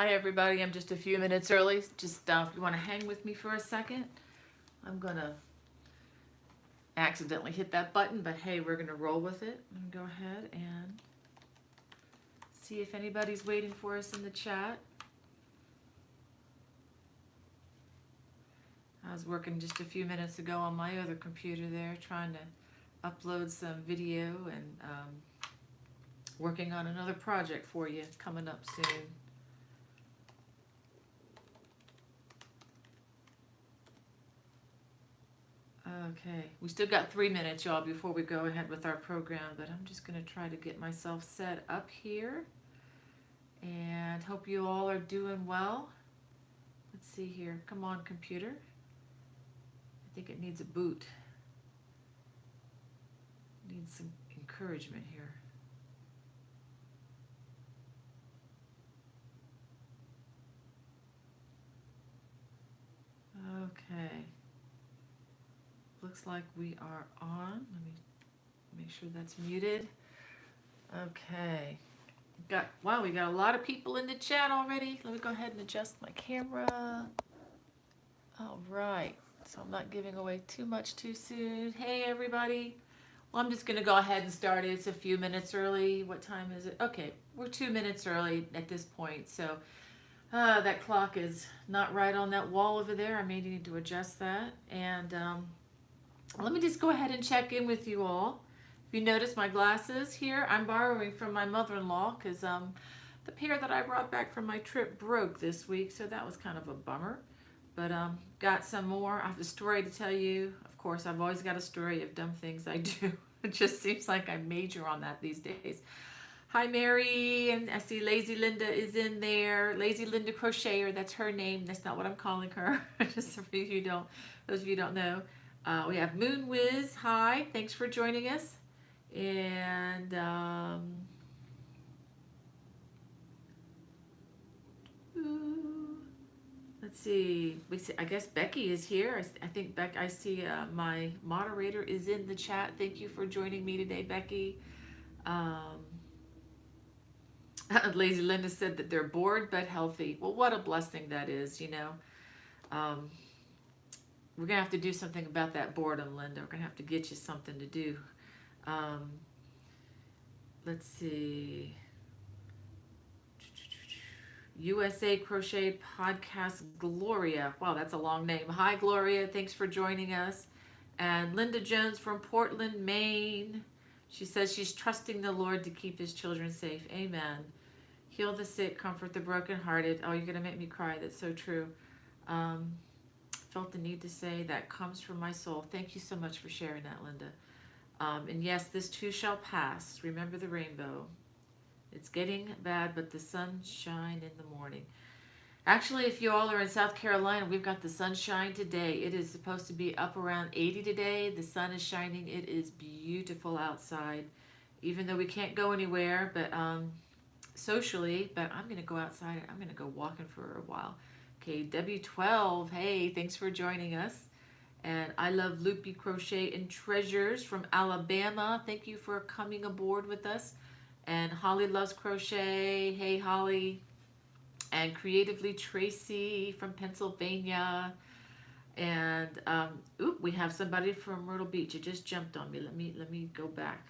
Hi everybody, I'm just a few minutes early. Just if you want to hang with me for a second, I'm gonna accidentally hit that button, but hey, we're gonna roll with it. And go ahead and see if anybody's waiting for us in the chat. I was working just a few minutes ago on my other computer there, trying to upload some video and working on another project for you coming up soon. Okay, we still got 3 minutes, y'all, before we go ahead with our program, but I'm just going to try to get myself set up here and hope you all are doing well. Let's see here. Come on, computer. I think it needs a boot. Needs some encouragement here. Okay. Looks like we are on. Let me make sure that's muted. Okay. Wow, we got a lot of people in the chat already. Let me go ahead and adjust my camera. All right. So I'm not giving away too much too soon. Hey, everybody. Well, I'm just going to go ahead and start it. It's a few minutes early. What time is it? Okay, we're 2 minutes early at this point. So that clock is not right on that wall over there. I may need to adjust that. And let me just go ahead and check in with you all. If you notice my glasses here, I'm borrowing from my mother-in-law because the pair that I brought back from my trip broke this week, so that was kind of a bummer. But got some more. I have a story to tell you. Of course, I've always got a story of dumb things I do. It just seems like I major on that these days. Hi, Mary, and I see Lazy Linda is in there. Lazy Linda Crocheter, that's her name. That's not what I'm calling her. Just for you don't, those of you who don't know. We have Moon Wiz. Hi, thanks for joining us. And let's see. I guess Becky is here. I think I see my moderator is in the chat. Thank you for joining me today, Becky. Lazy Linda said that they're bored but healthy. Well, what a blessing that is, you know. We're going to have to do something about that boredom, Linda. We're going to have to get you something to do. Let's see. USA Crochet Podcast Gloria. Wow, that's a long name. Hi, Gloria. Thanks for joining us. And Linda Jones from Portland, Maine. She says she's trusting the Lord to keep his children safe. Amen. Heal the sick, comfort the brokenhearted. Oh, you're going to make me cry. That's so true. Felt the need to say that comes from my soul. Thank you so much for sharing that, Linda. And yes, this too shall pass. Remember the rainbow. It's getting bad, but the sun shine in the morning. Actually, if you all are in South Carolina, we've got the sunshine today. It is supposed to be up around 80 today. The sun is shining. It is beautiful outside, even though we can't go anywhere, but socially, but I'm going to go outside. I'm going to go walking for a while. Okay, W12, hey, thanks for joining us. And I love Loopy Crochet and Treasures from Alabama. Thank you for coming aboard with us. And Holly Loves Crochet. Hey, Holly. And Creatively Tracy from Pennsylvania. And we have somebody from Myrtle Beach. It just jumped on me. Let me go back.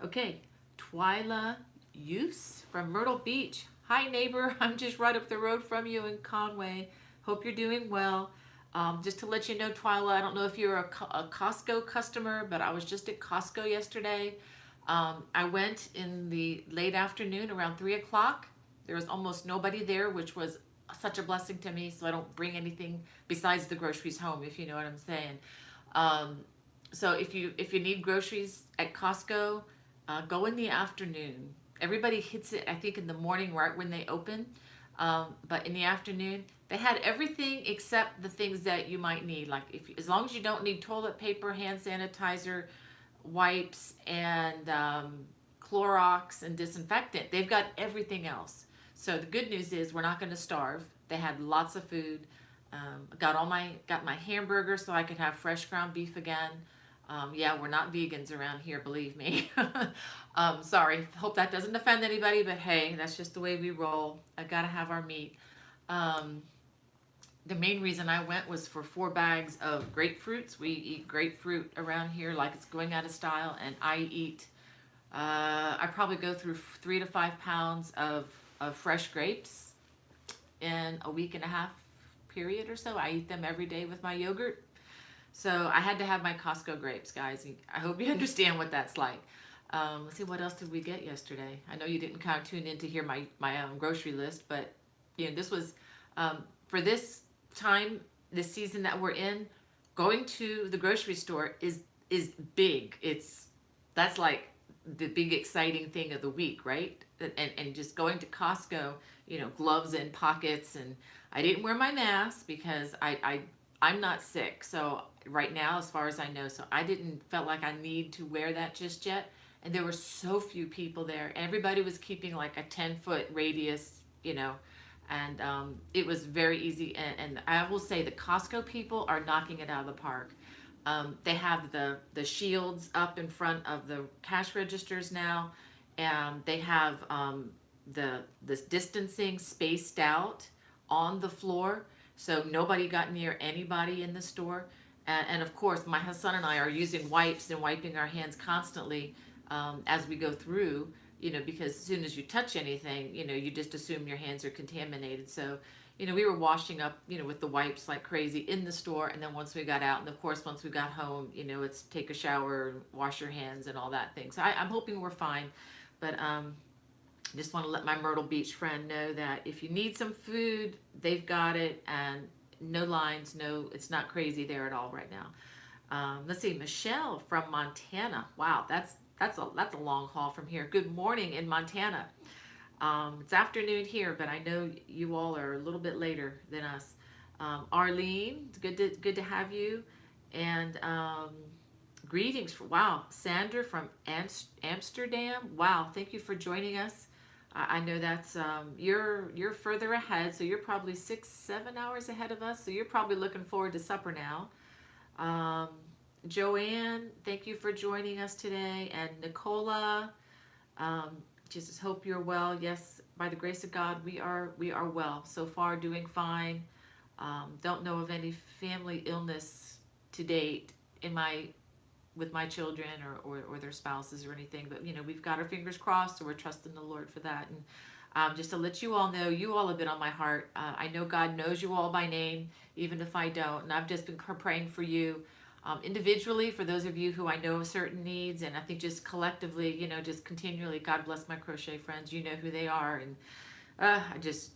Okay, Twyla Use from Myrtle Beach. Hi, neighbor. I'm just right up the road from you in Conway. Hope you're doing well. Just to let you know, Twyla, I don't know if you're a Costco customer, but I was just at Costco yesterday. I went in the late afternoon around 3 o'clock. There was almost nobody there, which was such a blessing to me, so I don't bring anything besides the groceries home, if you know what I'm saying. So if you need groceries at Costco, go in the afternoon. Everybody hits it, I think, in the morning right when they open. But in the afternoon, they had everything except the things that you might need. Like as long as you don't need toilet paper, hand sanitizer, wipes, and Clorox and disinfectant, they've got everything else. So the good news is we're not going to starve. They had lots of food. Got my hamburger so I could have fresh ground beef again. Yeah, we're not vegans around here, believe me. Sorry, hope that doesn't offend anybody, but hey, that's just the way we roll. I gotta have our meat. Um, the main reason I went was for 4 bags of grapefruits. We eat grapefruit around here like it's going out of style, and I probably go through 3 to 5 pounds of fresh grapes in a week and a half period or so. I eat them every day with my yogurt. So I had to have my Costco grapes, guys. I hope you understand what that's like. Let's see, what else did we get yesterday? I know you didn't kind of tune in to hear my grocery list, but this was for this time, this season that we're in. Going to the grocery store is big. That's like the big exciting thing of the week, right? And just going to Costco, gloves and pockets, and I didn't wear my mask because I'm not sick. So right now, as far as I know, so I didn't felt like I need to wear that just yet. And there were so few people there. Everybody was keeping like a 10-foot radius, and it was very easy. And I will say the Costco people are knocking it out of the park. They have the shields up in front of the cash registers now, and they have this distancing spaced out on the floor, so nobody got near anybody in the store. And of course, my son and I are using wipes and wiping our hands constantly as we go through. Because as soon as you touch anything, you just assume your hands are contaminated. So we were washing up, with the wipes like crazy in the store. And then once we got out, and of course, once we got home, it's take a shower, wash your hands and all that thing. So I'm hoping we're fine. But just want to let my Myrtle Beach friend know that if you need some food, they've got it. And no lines, it's not crazy there at all right now. Let's see, Michelle from Montana. Wow, that's a long haul from here. Good morning in Montana. It's afternoon here, but I know you all are a little bit later than us. Arlene, it's good to have you. And greetings. Wow, Sandra from Amsterdam. Wow, thank you for joining us. I know that's you're further ahead, so you're probably 6-7 hours ahead of us. So you're probably looking forward to supper now. Joanne, thank you for joining us today, and Nicola. Just hope you're well. Yes, by the grace of God, we are well. So far, doing fine. Don't know of any family illness to date with my children or their spouses or anything, but we've got our fingers crossed, so we're trusting the Lord for that. And just to let you all know, you all have been on my heart. I know God knows you all by name, even if I don't, and I've just been praying for you individually, for those of you who I know have certain needs, and I think just collectively, just continually. God bless my crochet friends. You know who they are, and I just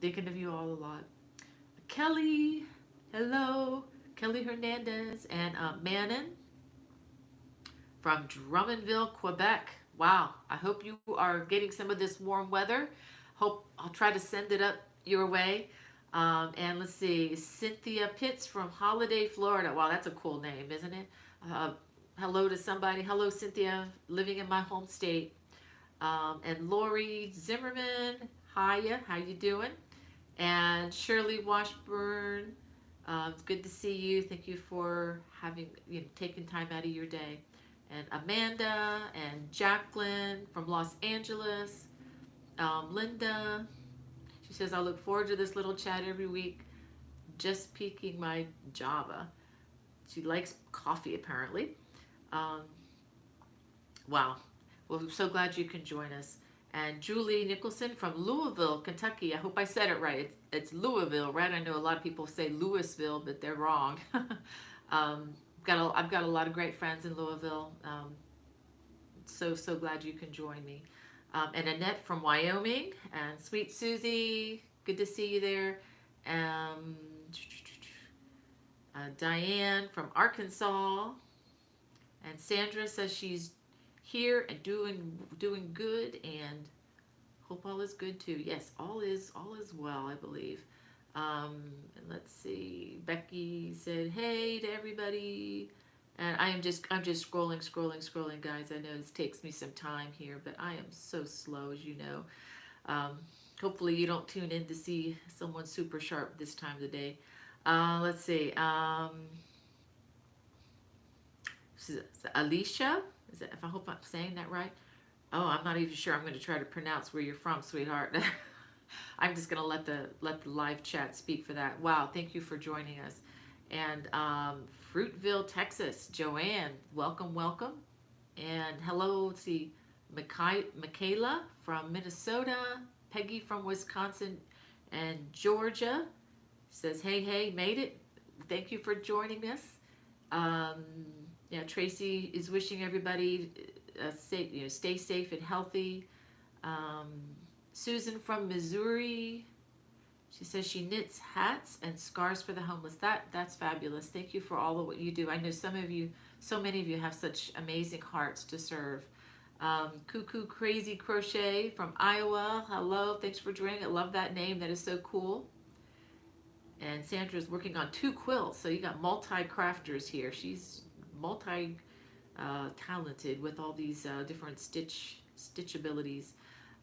thinking of you all a lot. Kelly, hello, Kelly Hernandez, and Manon from Drummondville, Quebec. Wow, I hope you are getting some of this warm weather. Hope I'll try to send it up your way. And let's see, Cynthia Pitts from Holiday, Florida. Wow, that's a cool name, isn't it? Hello to somebody. Hello, Cynthia, living in my home state. And Lori Zimmerman, hiya, how you doing? And Shirley Washburn, it's good to see you. Thank you for having taking time out of your day. And Amanda and Jacqueline from Los Angeles. Linda, she says, I look forward to this little chat every week. Just peeking my Java. She likes coffee, apparently. Wow. Well, I'm so glad you can join us. And Julie Nicholson from Louisville, Kentucky. I hope I said it right. It's Louisville, right? I know a lot of people say Louisville, but they're wrong. I've got a lot of great friends in Louisville. So glad you can join me. And Annette from Wyoming, and Sweet Susie, good to see you there. Diane from Arkansas, and Sandra says she's here and doing good, and hope all is good too. Yes, all is well, I believe. And let's see, Becky said hey to everybody. And I'm just scrolling, guys. I know this takes me some time here, but I am so slow, as you know. Hopefully you don't tune in to see someone super sharp this time of the day. Let's see. Alicia, is that, if I hope I'm saying that right? Oh, I'm not even sure. I'm going to try to pronounce where you're from, sweetheart. I'm just going to let the live chat speak for that. Wow, thank you for joining us. And Fruitville, Texas, Joanne, welcome, welcome. And hello, let's see, Michaela from Minnesota, Peggy from Wisconsin, and Georgia says, hey, hey, made it. Thank you for joining us. Um, yeah, Tracy is wishing everybody safe, stay safe and healthy. Um, Susan from Missouri, she says she knits hats and scarves for the homeless. That's fabulous. Thank you for all of what you do. I know some of you, so many of you have such amazing hearts to serve. Cuckoo Crazy Crochet from Iowa. Hello, thanks for joining. I love that name. That is so cool. And Sandra's working on 2 quilts, so you got multi-crafters here. She's multi-talented with all these different stitch abilities.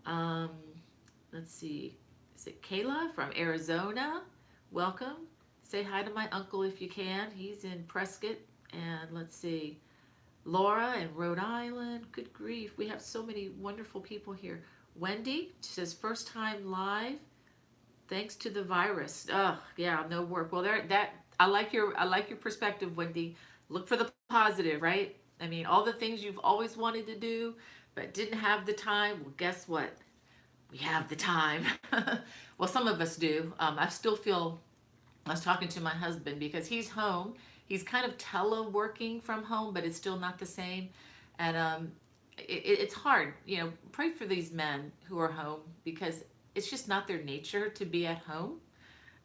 Let's see, is it Kayla from Arizona? Welcome. Say hi to my uncle if you can. He's in Prescott. And let's see, Laura in Rhode Island. Good grief, we have so many wonderful people here. Wendy, she says first time live. Thanks to the virus. Oh, yeah, no work. Well, I like your perspective, Wendy. Look for the positive, right? I mean, all the things you've always wanted to do, but didn't have the time. Well, guess what? We have the time. Well, some of us do. I still feel. I was talking to my husband because he's home. He's kind of teleworking from home, but it's still not the same. And it's hard. Pray for these men who are home because it's just not their nature to be at home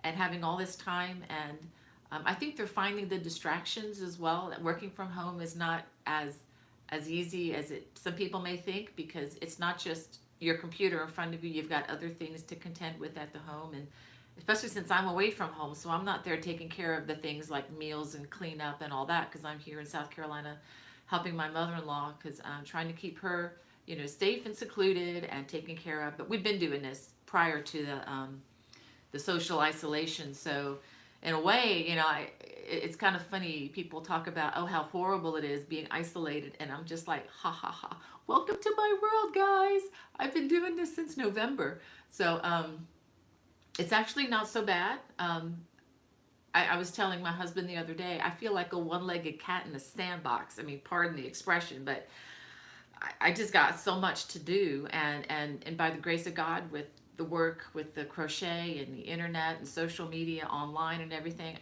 and having all this time. And I think they're finding the distractions as well. That working from home is not as easy as some people may think, because it's not just your computer in front of you. You've got other things to contend with at the home, and especially since I'm away from home, so I'm not there taking care of the things like meals and cleanup and all that, because I'm here in South Carolina helping my mother-in-law, because I'm trying to keep her safe and secluded and taken care of. But we've been doing this prior to the social isolation. So in a way, it's kind of funny. People talk about, oh, how horrible it is being isolated. And I'm just like, ha, ha, ha. Welcome to my world, guys. I've been doing this since November. So it's actually not so bad. I was telling my husband the other day, I feel like a one-legged cat in a sandbox. I mean, pardon the expression, but I just got so much to do. And by the grace of God, with the work with the crochet and the internet and social media online and everything,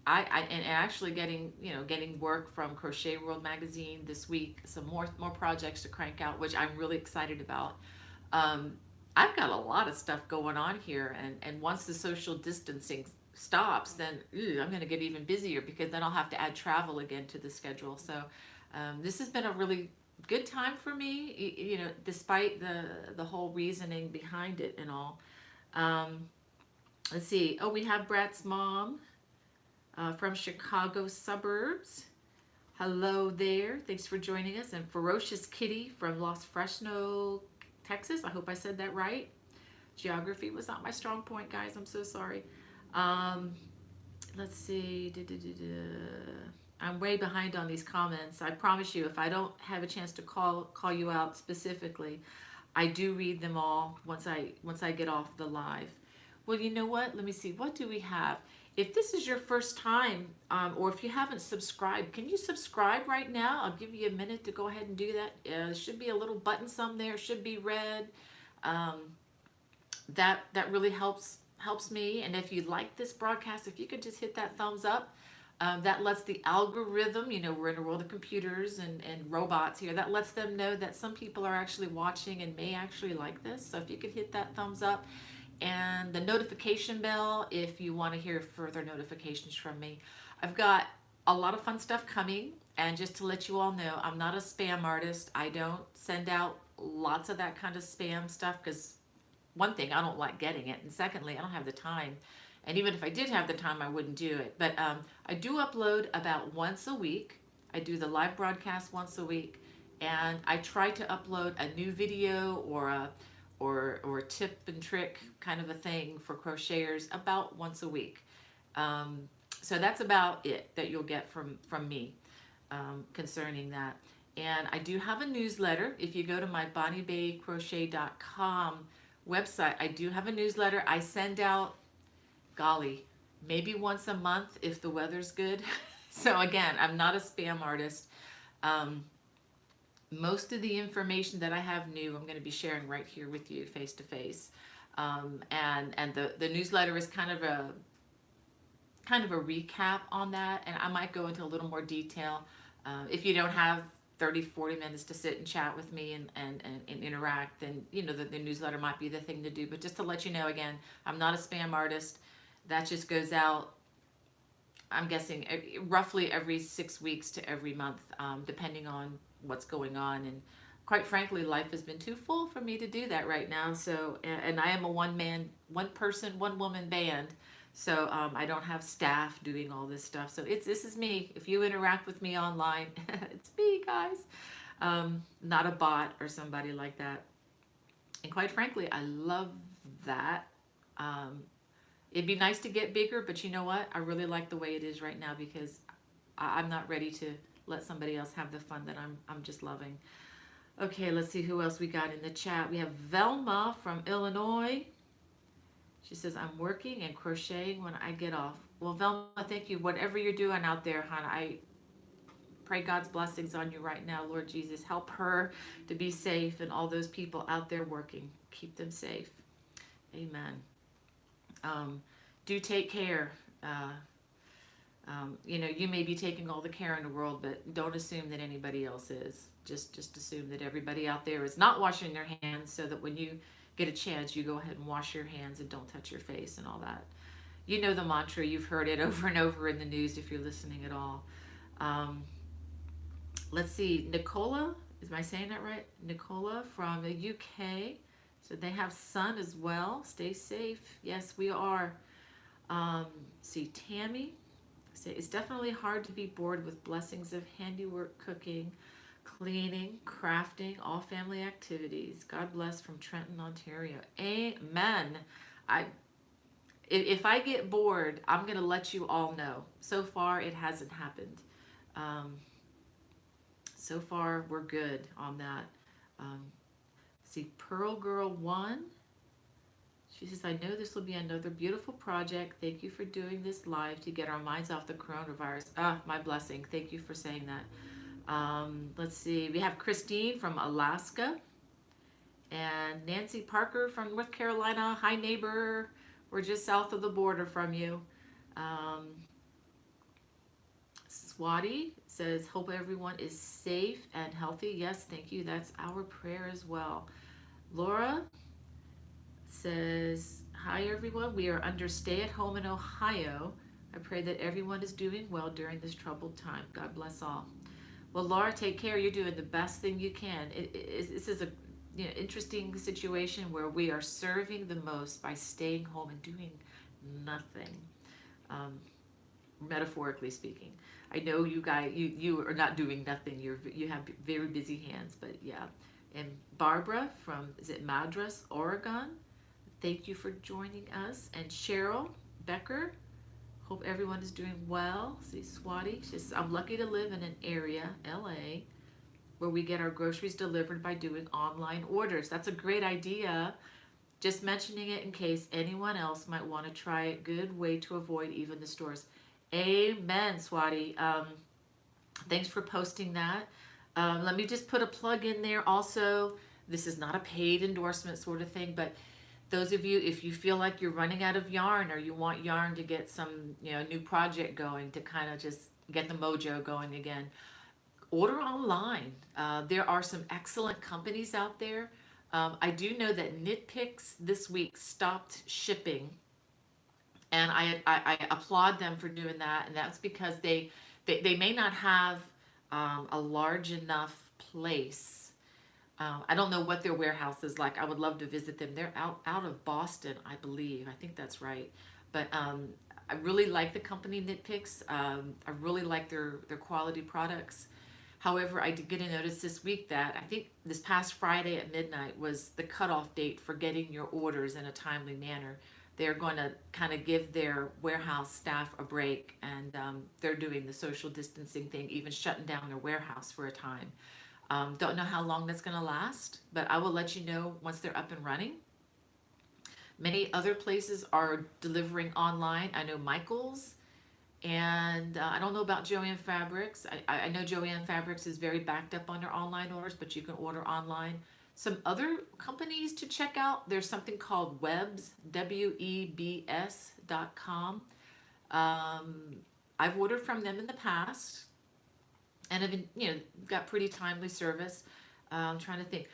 and actually getting work from Crochet World magazine this week, some more projects to crank out, which I'm really excited about. I've got a lot of stuff going on here, and once the social distancing stops, then I'm going to get even busier, because then I'll have to add travel again to the schedule. So this has been a really good time for me, despite the whole reasoning behind it and all. Let's see. Oh, we have Brat's mom from Chicago suburbs. Hello there. Thanks for joining us. And Ferocious Kitty from Los Fresno, Texas. I hope I said that right. Geography was not my strong point, guys. I'm so sorry. Let's see. I'm way behind on these comments. I promise you, if I don't have a chance to call you out specifically, I do read them all once I get off the live. Well, you know what? Let me see. What do we have? If this is your first time, or if you haven't subscribed, can you subscribe right now? I'll give you a minute to go ahead and do that. There should be a little button somewhere. It should be red. That really helps me. And if you like this broadcast, if you could just hit that thumbs up, that lets the algorithm, we're in a world of computers and robots here, that lets them know that some people are actually watching and may actually like this. So if you could hit that thumbs up, and the notification bell if you want to hear further notifications from me. I've got a lot of fun stuff coming, and just to let you all know, I'm not a spam artist. I don't send out lots of that kind of spam stuff, because one thing, I don't like getting it, and secondly, I don't have the time. And even if I did have the time, I wouldn't do it. But I do upload about once a week. I do the live broadcast once a week, and I try to upload a new video or a tip and trick kind of a thing for crocheters about once a week. So that's about it that you'll get from me. concerning that. And I do have a newsletter. If you go to my BonnieBayCrochet.com website, I do have a newsletter. I send out, golly, maybe once a month if the weather's good. So again, I'm not a spam artist. Um, Most of the information that I have new, I'm going to be sharing right here with you face to face. And the newsletter is kind of a recap on that, and I might go into a little more detail. If you don't have 30-40 minutes to sit and chat with me and interact, then the newsletter might be the thing to do. But just to let you know, again, I'm not a spam artist. That just goes out, I'm guessing, roughly every 6 weeks to every month, depending on what's going on. And quite frankly, life has been too full for me to do that right now. So, and I am a one person, one woman band. So I don't have staff doing all this stuff. So this is me. If you interact with me online, it's me, guys. Not a bot or somebody like that. And quite frankly, I love that. It'd be nice to get bigger, but you know what? I really like the way it is right now because I'm not ready to let somebody else have the fun that I'm just loving. Okay, let's see who else we got in the chat. We have Velma from Illinois. She says, I'm working and crocheting when I get off. Well, Velma, thank you. Whatever you're doing out there, hon, I pray God's blessings on you right now. Lord Jesus, help her to be safe and all those people out there working. Keep them safe. Amen. Do take care. You may be taking all the care in the world, but don't assume that anybody else is. Just assume that everybody out there is not washing their hands, so that when you get a chance, you go ahead and wash your hands and don't touch your face and all that. You know the mantra. You've heard it over and over in the news if you're listening at all. Let's see. Nicola, am I saying that right? Nicola from the UK. So they have sun as well. Stay safe. Yes, we are. See, Tammy. Say, it's definitely hard to be bored with blessings of handiwork, cooking, cleaning, crafting, all family activities. God bless from Trenton, Ontario. Amen. If I get bored, I'm going to let you all know. So far, it hasn't happened. So far, we're good on that. See, Pearl Girl 1. She says, I know this will be another beautiful project. Thank you for doing this live to get our minds off the coronavirus. My blessing. Thank you for saying that. Let's see. We have Christine from Alaska. And Nancy Parker from North Carolina. Hi, neighbor. We're just south of the border from you. Swati says, hope everyone is safe and healthy. Yes, thank you. That's our prayer as well. Laura says, hi everyone, we are under stay-at-home in Ohio. I pray that everyone is doing well during this troubled time. God bless all. Well, Laura, take care. You're doing the best thing you can. This is a interesting situation where we are serving the most by staying home and doing nothing, metaphorically speaking. I know you guys, you are not doing nothing. You have very busy hands, but yeah. And Barbara from, is it Madras, Oregon? Thank you for joining us. And Cheryl Becker, hope everyone is doing well. See, Swati, she says, I'm lucky to live in an area, LA, where we get our groceries delivered by doing online orders. That's a great idea. Just mentioning it in case anyone else might want to try it. Good way to avoid even the stores. Amen, Swati. Thanks for posting that. Let me just put a plug in there also. This is not a paid endorsement sort of thing, but those of you, if you feel like you're running out of yarn or you want yarn to get some new project going, to kind of just get the mojo going again, order online. There are some excellent companies out there. I do know that Knit Picks this week stopped shipping, and I applaud them for doing that. And that's because they may not have a large enough place. I don't know what their warehouse is like. I would love to visit them. They're out of Boston, I believe. I think that's right. But I really like the company Knit Picks. I really like their quality products. However, I did get a notice this week that I think this past Friday at midnight was the cutoff date for getting your orders in a timely manner. they're going to kind of give their warehouse staff a break, and they're doing the social distancing thing, even shutting down their warehouse for a time. Don't know how long that's going to last, but I will let you know once they're up and running. Many other places are delivering online. I know Michael's, and I don't know about Joann Fabrics. I know Joann Fabrics is very backed up on their online orders, but you can order online. Some other companies to check out, there's something called Webs, WEBS.com. I've ordered from them in the past, and have, got pretty timely service. I'm trying to think.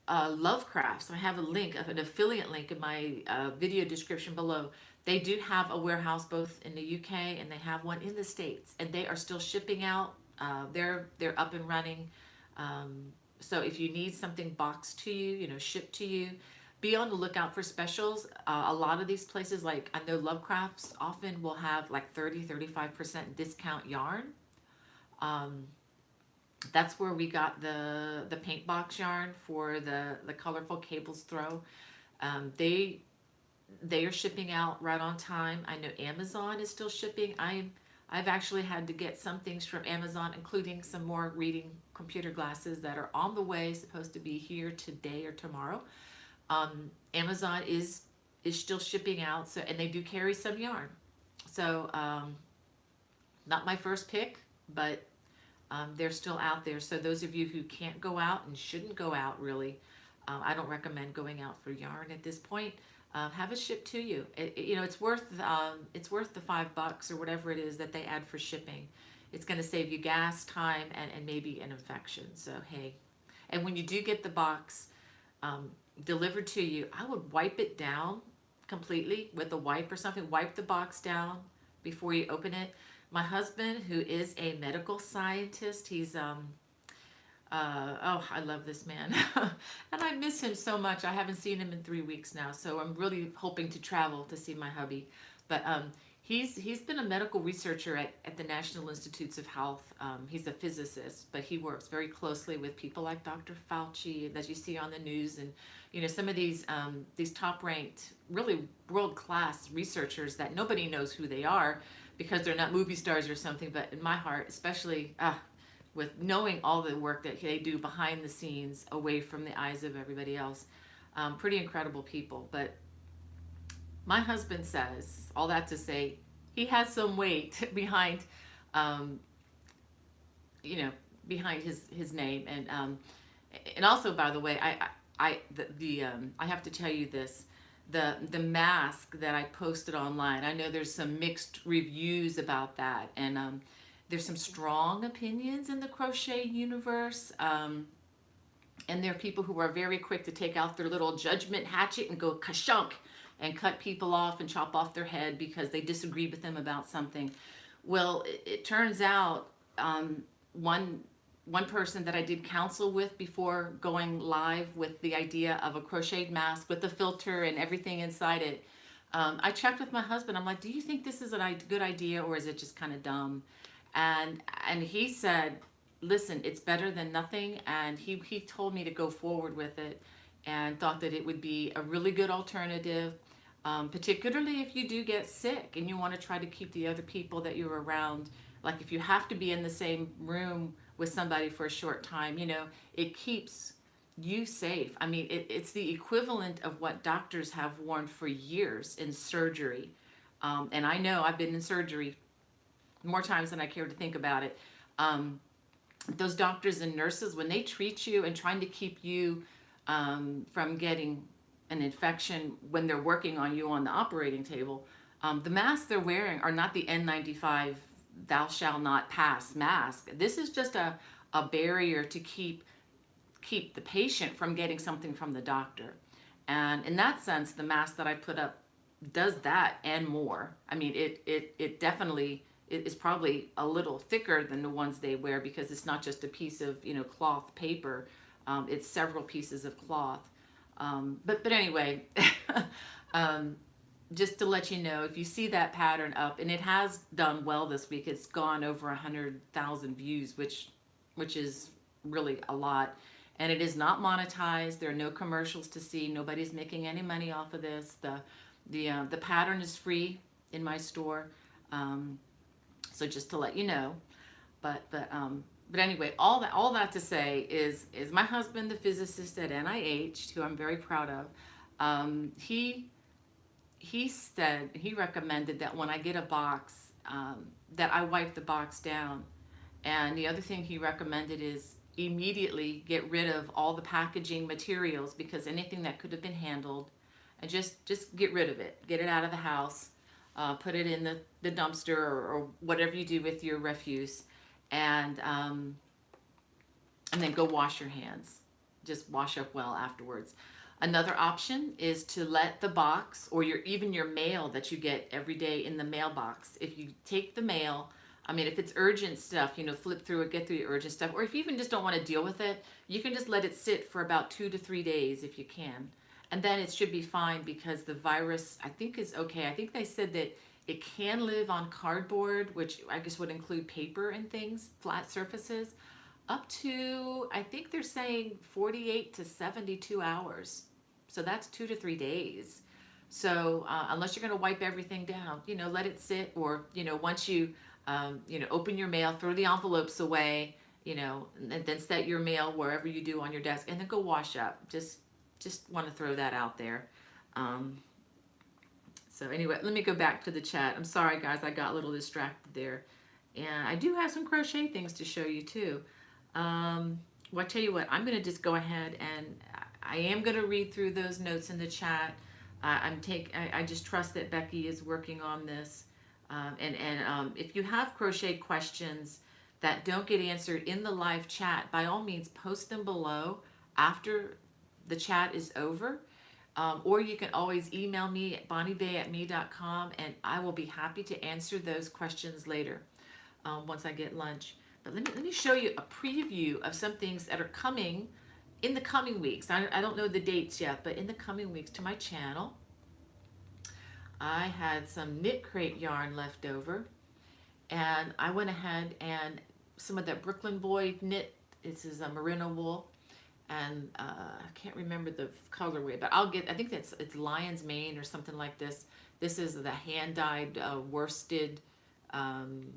Lovecrafts. I have a link, an affiliate link in my video description below. They do have a warehouse both in the UK, and they have one in the States, and they are still shipping out. They're up and running. So if you need something boxed to you, shipped to you, be on the lookout for specials. A lot of these places, like I know Lovecrafts often will have like 30-35% discount yarn. That's where we got the paint box yarn for the colorful cables throw. They are shipping out right on time. I know Amazon is still shipping. I've actually had to get some things from Amazon, including some more reading computer glasses that are on the way, supposed to be here today or tomorrow. Amazon is still shipping out, so, and they do carry some yarn. So not my first pick, but they're still out there. So those of you who can't go out and shouldn't go out, really, I don't recommend going out for yarn at this point. Have it shipped to you. It's worth the $5 or whatever it is that they add for shipping. It's going to save you gas, time, and maybe an infection. So hey, and when you do get the box delivered to you, I would wipe it down completely with a wipe or something. Wipe the box down before you open it. My husband, who is a medical scientist, he's oh, I love this man. And I miss him so much. I haven't seen him in 3 weeks now, so I'm really hoping to travel to see my hubby. But he's been a medical researcher at the National Institutes of Health. He's a physicist, but he works very closely with people like Dr. Fauci, as you see on the news, and some of these top-ranked, really world-class researchers that nobody knows who they are because they're not movie stars or something. But in my heart, especially with knowing all the work that they do behind the scenes, away from the eyes of everybody else, pretty incredible people. But my husband says, all that to say, he has some weight behind, behind his name, and also, by the way, I have to tell you this. The mask that I posted online, I know there's some mixed reviews about that, and there's some strong opinions in the crochet universe, and there are people who are very quick to take out their little judgment hatchet and go ka-shunk and cut people off and chop off their head because they disagree with them about something. Well, it turns out one person that I did counsel with before going live with the idea of a crocheted mask with the filter and everything inside it, I checked with my husband. I'm like, do you think this is a good idea, or is it just kind of dumb? And he said, listen, it's better than nothing. And he told me to go forward with it, and thought that it would be a really good alternative, particularly if you do get sick and you want to try to keep the other people that you're around. Like if you have to be in the same room with somebody for a short time, it keeps you safe. I mean, it's the equivalent of what doctors have warned for years in surgery. And I know I've been in surgery more times than I care to think about it. Those doctors and nurses, when they treat you and trying to keep you from getting an infection when they're working on you on the operating table, the masks they're wearing are not the N95 thou shall not pass mask. This is just a barrier to keep the patient from getting something from the doctor. And in that sense, the mask that I put up does that and more. I mean, it definitely is probably a little thicker than the ones they wear, because it's not just a piece of cloth paper. It's several pieces of cloth. But anyway, just to let you know, if you see that pattern up, and it has done well this week, it's gone over 100,000 views, which is really a lot. And it is not monetized. There are no commercials to see. Nobody's making any money off of this. The pattern is free in my store, so just to let you know. But anyway, all that to say is my husband, the physicist at NIH, who I'm very proud of, he recommended that when I get a box, that I wipe the box down. And the other thing he recommended is immediately get rid of all the packaging materials, because anything that could have been handled, and just get rid of it, get it out of the house, put it in the dumpster, or whatever you do with your refuse, and then go wash your hands. Just wash up well afterwards. Another option is to let the box, or even your mail that you get every day in the mailbox. If you take the mail, I mean, if it's urgent stuff, flip through it, get through the urgent stuff. Or if you even just don't want to deal with it, you can just let it sit for about 2 to 3 days if you can. And then it should be fine, because the virus, I think, is okay. I think they said that it can live on cardboard, which I guess would include paper and things, flat surfaces, up to, I think they're saying 48 to 72 hours. So that's 2 to 3 days. So unless you're going to wipe everything down, let it sit, or, once you, open your mail, throw the envelopes away, and then set your mail wherever you do on your desk, and then go wash up. Just want to throw that out there. So anyway, let me go back to the chat. I'm sorry, guys, I got a little distracted there. And I do have some crochet things to show you too. Well, I tell you what, I'm going to just go ahead, and I am going to read through those notes in the chat. I just trust that Becky is working on this. If you have crochet questions that don't get answered in the live chat, by all means, post them below after the chat is over. Or you can always email me at BonnieBay@me.com, and I will be happy to answer those questions later, once I get lunch. But let me show you a preview of some things that are coming in the coming weeks. I don't know the dates yet, but in the coming weeks to my channel. I had some knit crate yarn left over, and I went ahead and some of that Brooklyn Boy knit. This is a merino wool, and I can't remember the colorway, but I think it's lion's mane or something like this. This is the hand dyed worsted.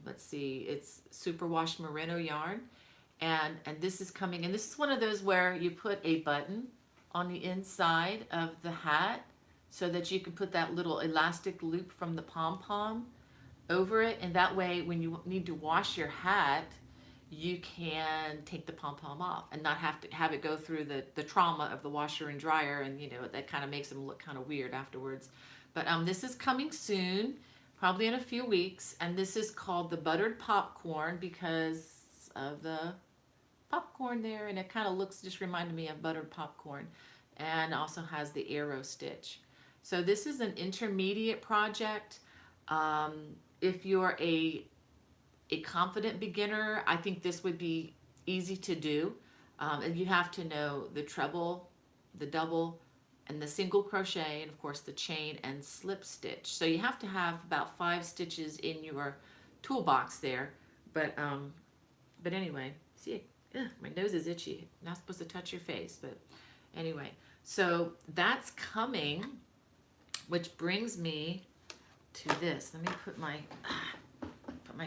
Let's see, it's superwash merino yarn, and this is coming, and this is one of those where you put a button on the inside of the hat so that you can put that little elastic loop from the pom-pom over it, and that way when you need to wash your hat, you can take the pom-pom off and not have to have it go through the trauma of the washer and dryer, and that kind of makes them look kind of weird afterwards. But this is coming soon, probably in a few weeks, and this is called the buttered popcorn because of the popcorn there, and it kind of just reminded me of buttered popcorn, and also has the arrow stitch. So this is an intermediate project. If you're a confident beginner, I think this would be easy to do. And you have to know the treble, the double, and the single crochet, and of course the chain and slip stitch. So you have to have about 5 stitches in your toolbox there. But anyway, see, my nose is itchy. Not supposed to touch your face, but anyway. So that's coming, which brings me to this. Let me put my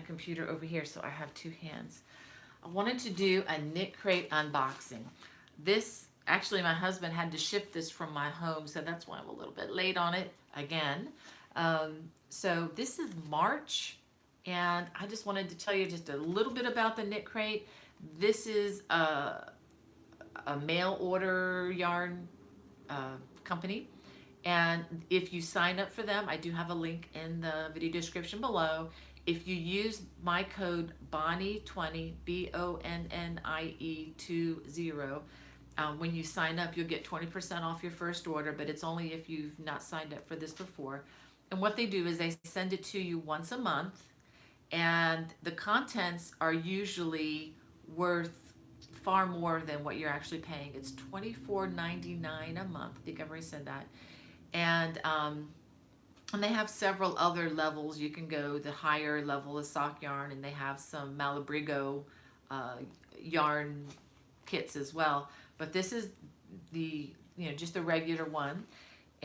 computer over here so I have 2 hands. I wanted to do a knit crate unboxing. This, actually, my husband had to ship this from my home, so that's why I'm a little bit late on it again. So this is March, and I just wanted to tell you just a little bit about the knit crate. This is a mail order yarn company, and if you sign up for them, I do have a link in the video description below. If you use my code Bonnie20, BONNIE20, when you sign up, you'll get 20% off your first order, but it's only if you've not signed up for this before. And what they do is they send it to you once a month, and the contents are usually worth far more than what you're actually paying. It's $24.99 a month. I think I've already said that. And they have several other levels. You can go the higher level of sock yarn, and they have some Malabrigo yarn kits as well. But this is the just the regular one,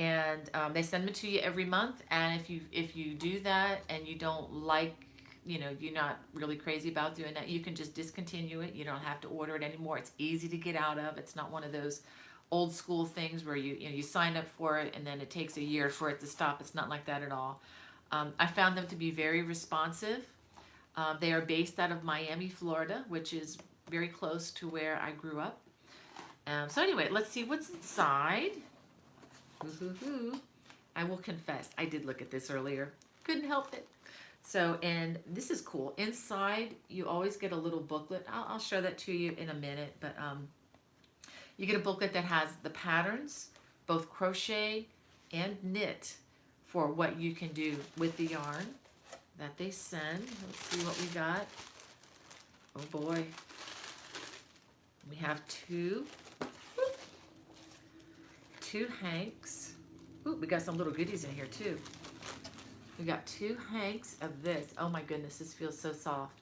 and they send them to you every month. And if you do that and you don't like, you know, you're not really crazy about doing that, you can just discontinue it. You don't have to order it anymore. It's easy to get out of. It's not one of those old school things where you know, you sign up for it and then it takes a year for it to stop. It's not like that at all. I found them to be very responsive. They are based out of Miami, Florida, which is very close to where I grew up. So anyway, let's see what's inside. I will confess, I did look at this earlier. Couldn't help it. So, and this is cool. Inside, you always get a little booklet. I'll show that to you in a minute, but you get a booklet that has the patterns, both crochet and knit, for what you can do with the yarn that they send. Let's see what we got. Oh boy. We have two hanks. Ooh, we got some little goodies in here too. We got 2 hanks of this. Oh my goodness, this feels so soft.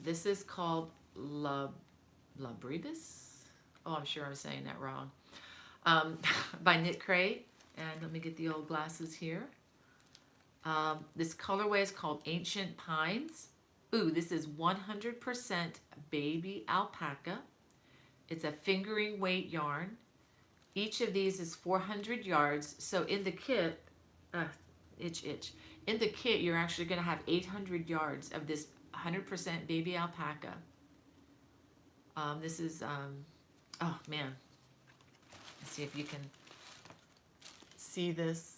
This is called Labribus. Oh, I'm sure I'm saying that wrong. By Knit Crate. And let me get the old glasses here. This colorway is called Ancient Pines. Ooh, this is 100% baby alpaca. It's a fingering weight yarn. Each of these is 400 yards. So in the kit, itch. In the kit, you're actually going to have 800 yards of this 100% baby alpaca. This is, oh man. Let's see if you can see this.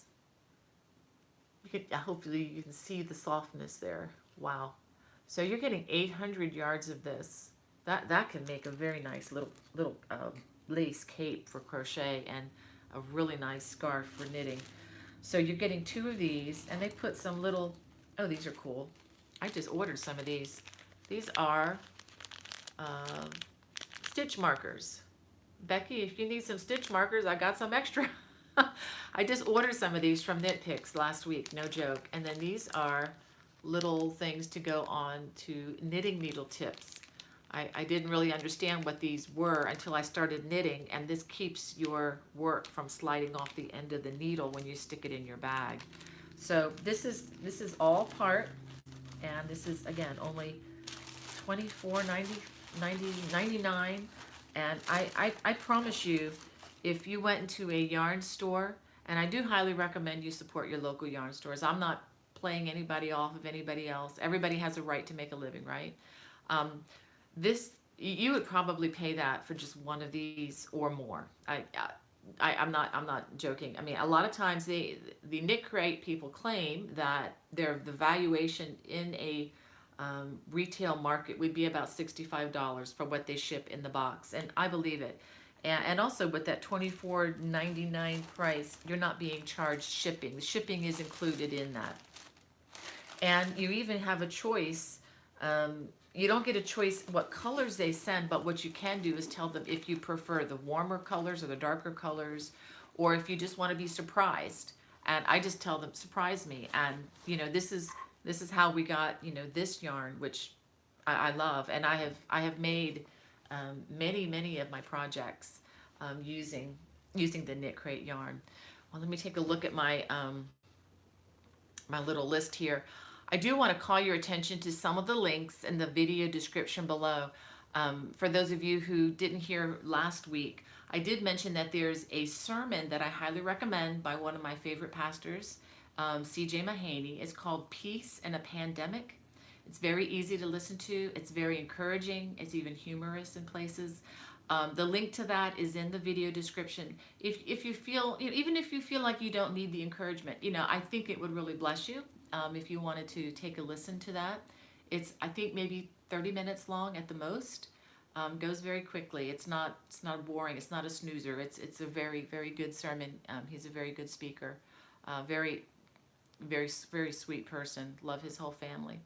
You can, hopefully you can see the softness there. Wow. So you're getting 800 yards of this. That can make a very nice little lace cape for crochet and a really nice scarf for knitting. So you're getting 2 of these, and they put some little, oh, these are cool. I just ordered some of these. These are stitch markers. Becky, if you need some stitch markers, I got some extra. I just ordered some of these from Knit Picks last week, no joke. And then these are little things to go on to knitting needle tips. I didn't really understand what these were until I started knitting, and this keeps your work from sliding off the end of the needle when you stick it in your bag. So this is all part, and this is again only $24.99. And I promise you, if you went into a yarn store, and I do highly recommend you support your local yarn stores. I'm not playing anybody off of anybody else. Everybody has a right to make a living, right? This, you would probably pay that for just one of these or more. I'm not joking. I mean, a lot of times the Knit Crate people claim that the valuation in a retail market would be about $65 for what they ship in the box, and I believe it. And also with that $24.99 price, you're not being charged shipping. The shipping is included in that. And you even have a choice. You don't get a choice what colors they send, but what you can do is tell them if you prefer the warmer colors or the darker colors, or if you just want to be surprised. And I just tell them, surprise me. And you know, this is how we got, you know, this yarn, which I love, and I have made many of my projects using the Knit Crate yarn. Well, let me take a look at my my little list here. I do want to call your attention to some of the links in the video description below. For those of you who didn't hear last week, I did mention that there's a sermon that I highly recommend by one of my favorite pastors, C.J. Mahaney. It's called Peace in a Pandemic. It's very easy to listen to. It's very encouraging. It's even humorous in places. The link to that is in the video description. If you feel, even if you feel like you don't need the encouragement, you know, I think it would really bless you if you wanted to take a listen to that. It's, I think, maybe 30 minutes long at the most. Goes very quickly. It's not boring. It's not a snoozer. It's a very good sermon. He's a very good speaker. Very sweet person. Love his whole family.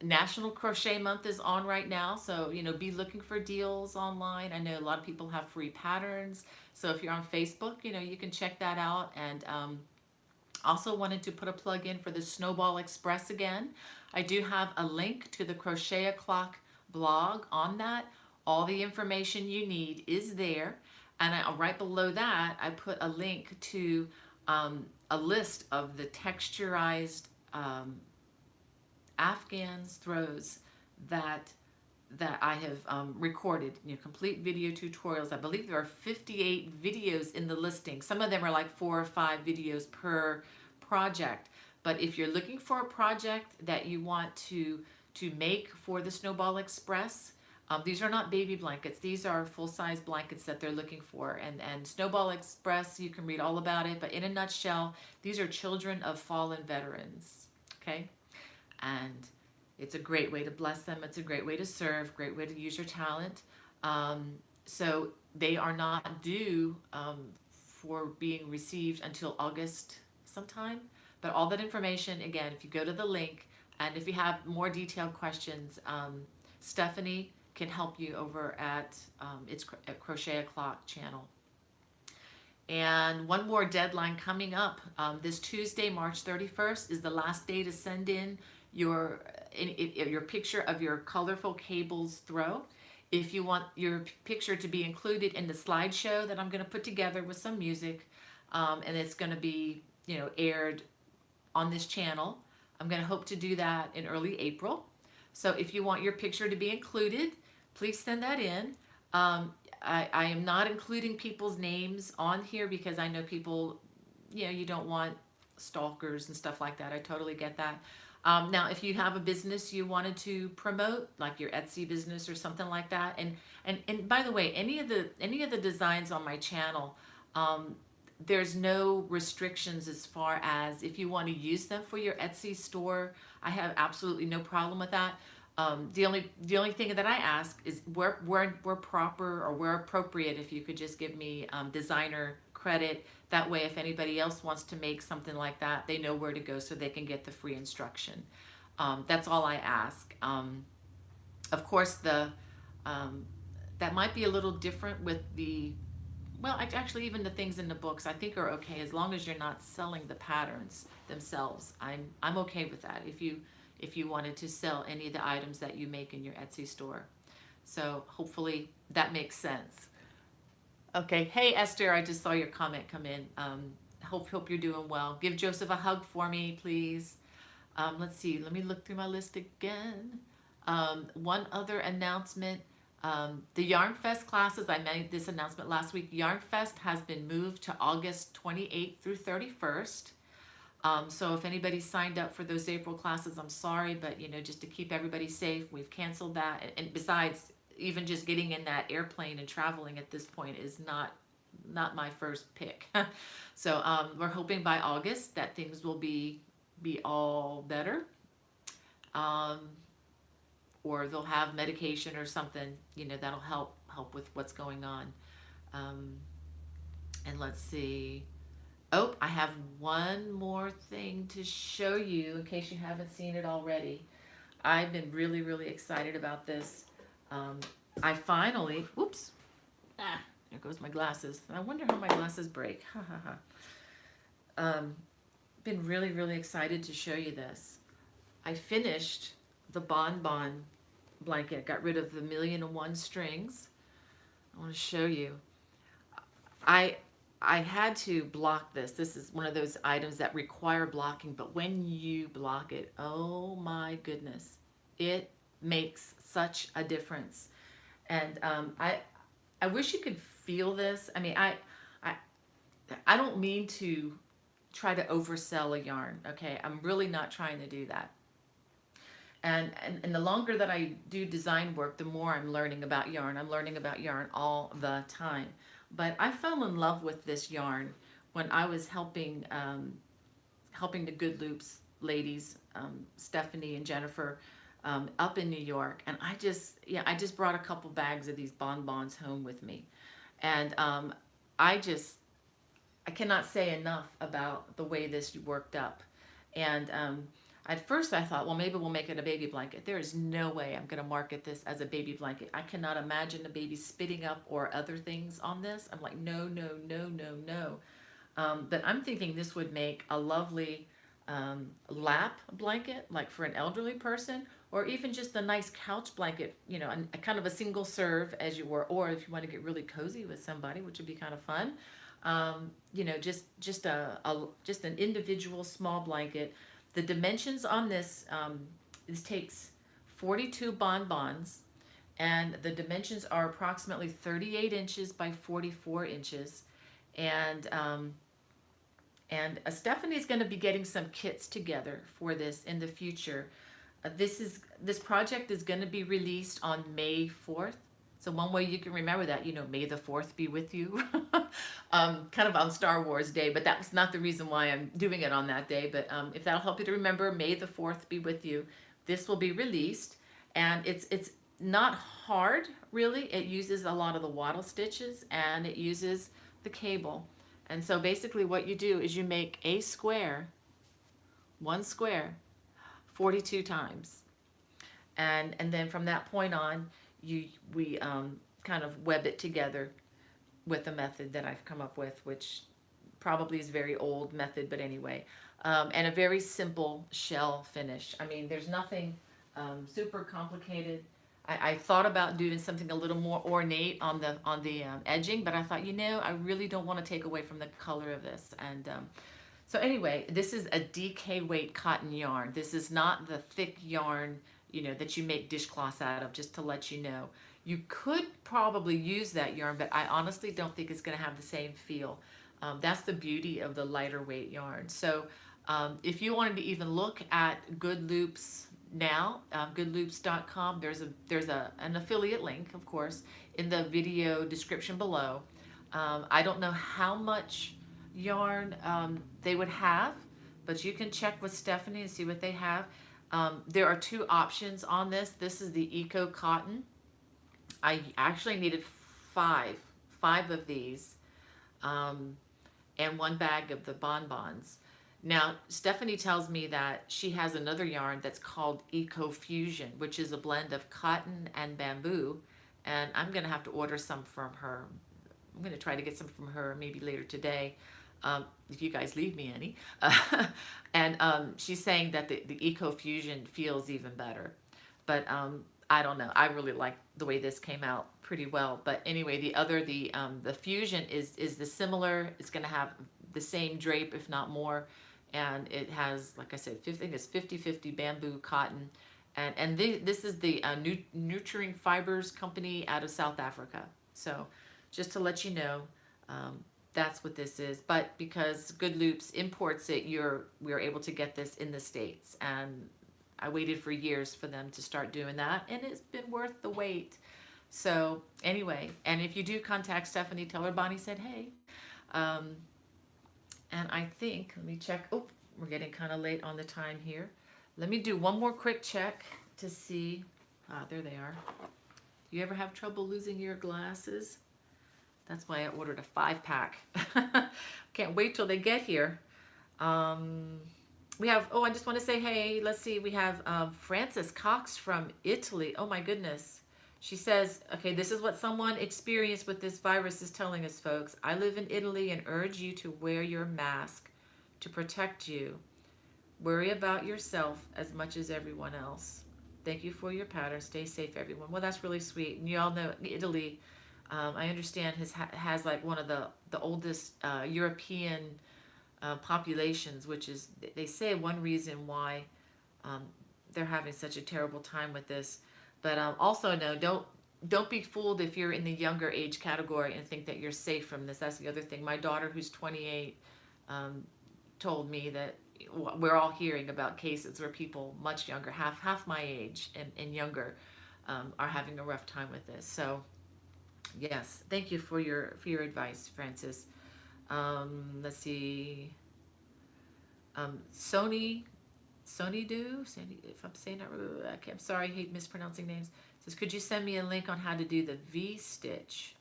National Crochet Month is on right now, so you know, be looking for deals online. I know a lot of people have free patterns, so if you're on Facebook, you know, you can check that out. And also wanted to put a plug in for the Snowball Express again. I do have a link to the Crochet O'Clock blog on that. All the information you need is there. And right below that, I put a link to a list of the texturized Afghans throws that I have recorded, complete video tutorials. I believe there are 58 videos in the listing. Some of them are like 4 or 5 videos per project. But if you're looking for a project that you want to make for the Snowball Express, these are not baby blankets. These are full-size blankets that they're looking for. And Snowball Express, you can read all about it. But in a nutshell, these are children of fallen veterans. Okay? And it's a great way to bless them. It's a great way to serve, great way to use your talent. So they are not due for being received until August sometime. But all that information, again, if you go to the link, and if you have more detailed questions, Stephanie can help you over at Crochet O'Clock channel. And one more deadline coming up. This Tuesday, March 31st, is the last day to send in your picture of your colorful cables throw. If you want your picture to be included in the slideshow that I'm going to put together with some music, and it's going to be aired on this channel, I'm going to hope to do that in early April. So if you want your picture to be included, please send that in. I am not including people's names on here because I know people, you don't want stalkers and stuff like that. I totally get that. Now, if you have a business you wanted to promote, like your Etsy business or something like that, and by the way, any of the designs on my channel, there's no restrictions as far as if you want to use them for your Etsy store. I have absolutely no problem with that. The only thing that I ask is where proper or where appropriate, if you could just give me designer credit. That way, if anybody else wants to make something like that, they know where to go so they can get the free instruction. That's all I ask. Of course, that might be a little different with the, well, actually even the things in the books I think are okay as long as you're not selling the patterns themselves. I'm okay with that if you wanted to sell any of the items that you make in your Etsy store. So hopefully that makes sense. Okay, hey Esther, I just saw your comment come in. Hope you're doing well. Give Joseph a hug for me, please. Let's see, let me look through my list again. One other announcement, the Yarn Fest classes, I made this announcement last week. Yarn Fest has been moved to August 28th through 31st. So if anybody signed up for those April classes, I'm sorry, but just to keep everybody safe, we've canceled that. And besides, even just getting in that airplane and traveling at this point is not my first pick. So we're hoping by August that things will be all better, or they'll have medication or something that'll help with what's going on. And let's see. Oh, I have one more thing to show you in case you haven't seen it already. I've been really, really excited about this. I finally, whoops, there goes my glasses. I wonder how my glasses break. Been really, really excited to show you this. I finished the Bonbon blanket. Got rid of the 1,000,001 strings. I want to show you. I had to block this. This is one of those items that require blocking, but when you block it, oh my goodness, it makes such a difference. And I wish you could feel this. I mean, I don't mean to try to oversell a yarn, okay? I'm really not trying to do that. And the longer that I do design work, the more I'm learning about yarn. I'm learning about yarn all the time. But I fell in love with this yarn when I was helping the Good Loops ladies, Stephanie and Jennifer, up in New York. And I just brought a couple bags of these bonbons home with me. And I cannot say enough about the way this worked up. And at first I thought, well, maybe we'll make it a baby blanket. There is no way I'm going to market this as a baby blanket. I cannot imagine a baby spitting up or other things on this. I'm like, no, no, no, no, no. But I'm thinking this would make a lovely lap blanket, like for an elderly person, or even just a nice couch blanket, you know, a kind of a single serve as you were, or if you want to get really cozy with somebody, which would be kind of fun. You know, just just an individual small blanket. The dimensions on this, this takes 42 bonbons, and the dimensions are approximately 38 inches by 44 inches. And Stephanie's going to be getting some kits together for this in the future. This project is going to be released on May 4th. So one way you can remember that, you know, May the 4th be with you, kind of on Star Wars Day, but that was not the reason why I'm doing it on that day. But if that'll help you to remember, May the 4th be with you. This will be released, and it's not hard, really. It uses a lot of the wattle stitches, and it uses the cable. And so basically what you do is you make a square, one square, 42 times. And then from that point on, we kind of web it together with a method that I've come up with, which probably is a very old method, but anyway. And a very simple shell finish. I mean, there's nothing super complicated. I thought about doing something a little more ornate on the edging, but I thought, you know, I really don't want to take away from the color of this. And so anyway, this is a DK weight cotton yarn. This is not the thick yarn, you know, that you make dishcloths out of, just to let you know. You could probably use that yarn, but I honestly don't think it's going to have the same feel. That's the beauty of the lighter weight yarn. So if you wanted to even look at Good Loops now, goodloops.com, there's an affiliate link, of course, in the video description below. I don't know how much yarn they would have, but you can check with Stephanie and see what they have. There are two options on this. This is the Eco Cotton. I actually needed five of these, and one bag of the bonbons. Now, Stephanie tells me that she has another yarn that's called Eco Fusion, which is a blend of cotton and bamboo, and I'm going to have to order some from her. I'm going to try to get some from her maybe later today, if you guys leave me any. And she's saying that the Eco Fusion feels even better. But I don't know. I really like the way this came out pretty well. But anyway, the Fusion is the similar. It's going to have the same drape, if not more. And it has, like I said, I think it's 50-50 bamboo cotton. And this is the Nurturing Fibers Company out of South Africa. So just to let you know, that's what this is. But because Good Loops imports it, we're able to get this in the States. And I waited for years for them to start doing that, and it's been worth the wait. So anyway, and if you do contact Stephanie, tell her Bonnie said hey. And I think, let me check. Oh, we're getting kind of late on the time here. Let me do one more quick check to see. Ah, there they are. You ever have trouble losing your glasses? That's why I ordered a 5-pack. Can't wait till they get here. We have, oh, I just want to say, hey, let's see. We have Frances Cox from Italy. Oh my goodness. She says, okay, this is what someone experienced with this virus is telling us, folks. I live in Italy and urge you to wear your mask to protect you. Worry about yourself as much as everyone else. Thank you for your pattern. Stay safe, everyone. Well, that's really sweet. And you all know Italy, I understand, has like one of the oldest European populations, which is, they say, one reason why they're having such a terrible time with this. But also, no, don't be fooled if you're in the younger age category and think that you're safe from this. That's the other thing. My daughter, who's 28, told me that we're all hearing about cases where people much younger, half my age and younger, are having a rough time with this. So, yes, thank you for your advice, Francis. Let's see. Sony Do, if I'm saying that right, okay, I'm sorry, I hate mispronouncing names. Says, could you send me a link on how to do the V-stitch?